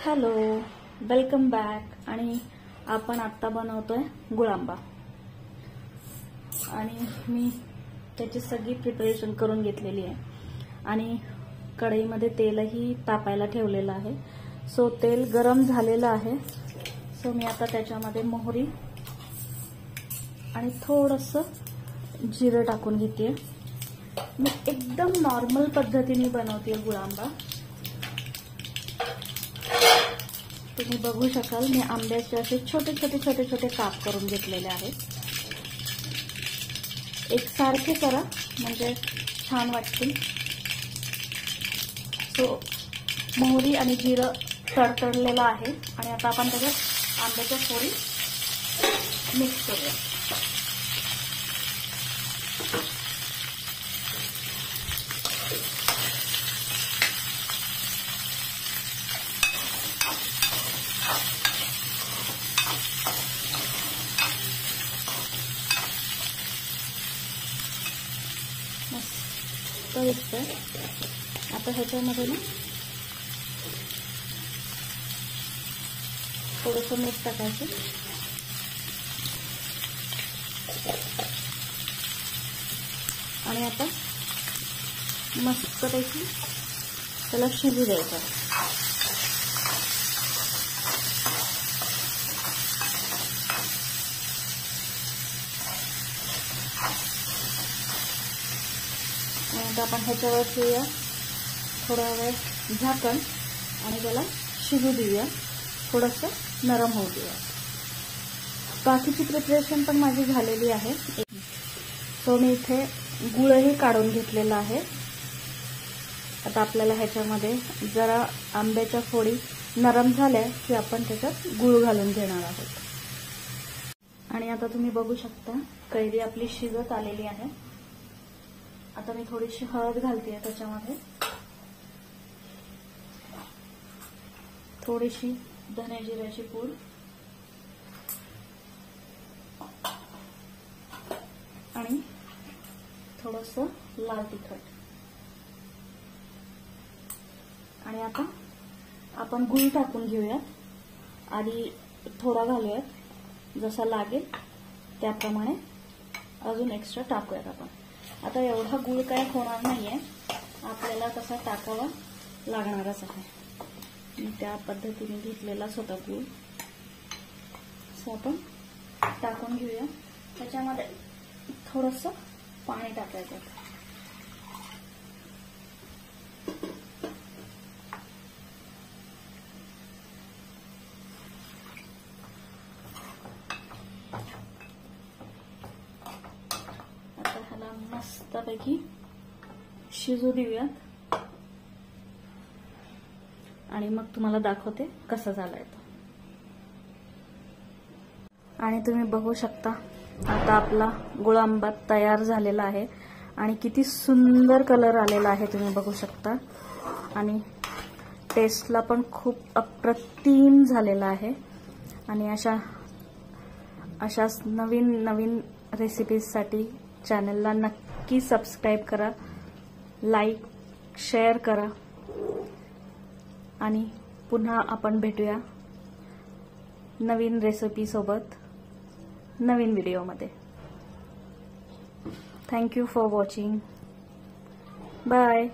Hello, welcome back. आणि आपण आत्ता बनवतोय गुळांबा. आणि मी त्याची सगळी प्रिपरेशन करून घेतलेली आहे आणि कढईमध्ये तेलही तापायला ठेवलेलं आहे. सो तेल गरम झालेलं आहे. सो मी आता त्याच्यामध्ये मोहरी आणि थोडंसं जिरं टाकून घेते. मी एकदम नॉर्मल पद्धतीने बनवते गुळांबा. तुम्ही बघू शकाल मी आंब्याचे असे छोटे छोटे छोटे छोटे काप करून घेतलेले आहेत. एकसारखे करा म्हणजे छान वाटतील. सो मोहरी आणि जिरं तडतडलेलं आहे आणि आता आपण त्याच्यात आंब्याच्या फोडी मिक्स करूया. मस्त दिसतंय. आता ह्याच्यामध्ये ना थोडंसं मीठ टाकायचं आणि आता मस्तपैकी त्याला शिजू द्यायचं. आता आपण ह्याच्यावर ठेवूया थोडा वेळ झाकण आणि त्याला शिजू देऊया. थोडंसं नरम होऊ देऊया. बाकीची प्रिपरेशन पण माझी झालेली आहे. सो मी इथे गुळही काढून घेतलेला आहे. आता आपल्याला ह्याच्यामध्ये जरा आंब्याच्या फोडी नरम झाल्या की आपण त्याच्यात गुळ घालून घेणार आहोत. आणि आता तुम्ही बघू शकता कैरी आपली शिजत आलेली आहे. आता मी थोडीशी हळद घालते त्याच्यामध्ये, थोडीशी धने जिऱ्याची पूड आणि थोडंसं लाल तिखट. आणि आता आपण गूळ टाकून घेऊयात. आधी थोडा घालूयात, जसा लागेल त्याप्रमाणे अजून एक्स्ट्रा टाकूयात आपण. आता एवढा गूळ काय होणार नाहीये, आपल्याला तसा टाकावा लागणारच आहे. मी त्या पद्धतीने घेतलेलाच होता गूळ. सो आपण टाकून घेऊया. त्याच्यामध्ये थोडंसं पाणी टाकायचं. आता ह्याला मस्तपैकी शिजू देऊयात आणि मग तुम्हाला दाखवते कसं झालंय तो. आणि तुम्ही बघू शकता आता आपला गुळांबा तयार झालेला आहे आणि किती सुंदर कलर आलेला आहे तुम्ही बघू शकता. आणि टेस्टला पण खूप अप्रतिम झालेला आहे. आणि अशाच नवीन नवीन रेसिपीजसाठी चॅनलला नक्की सबस्क्राईब करा, लाईक शेअर करा आणि पुन्हा आपण भेटूया नवीन रेसिपी सोबत नवीन व्हिडिओमध्ये. Thank you for watching. बाय.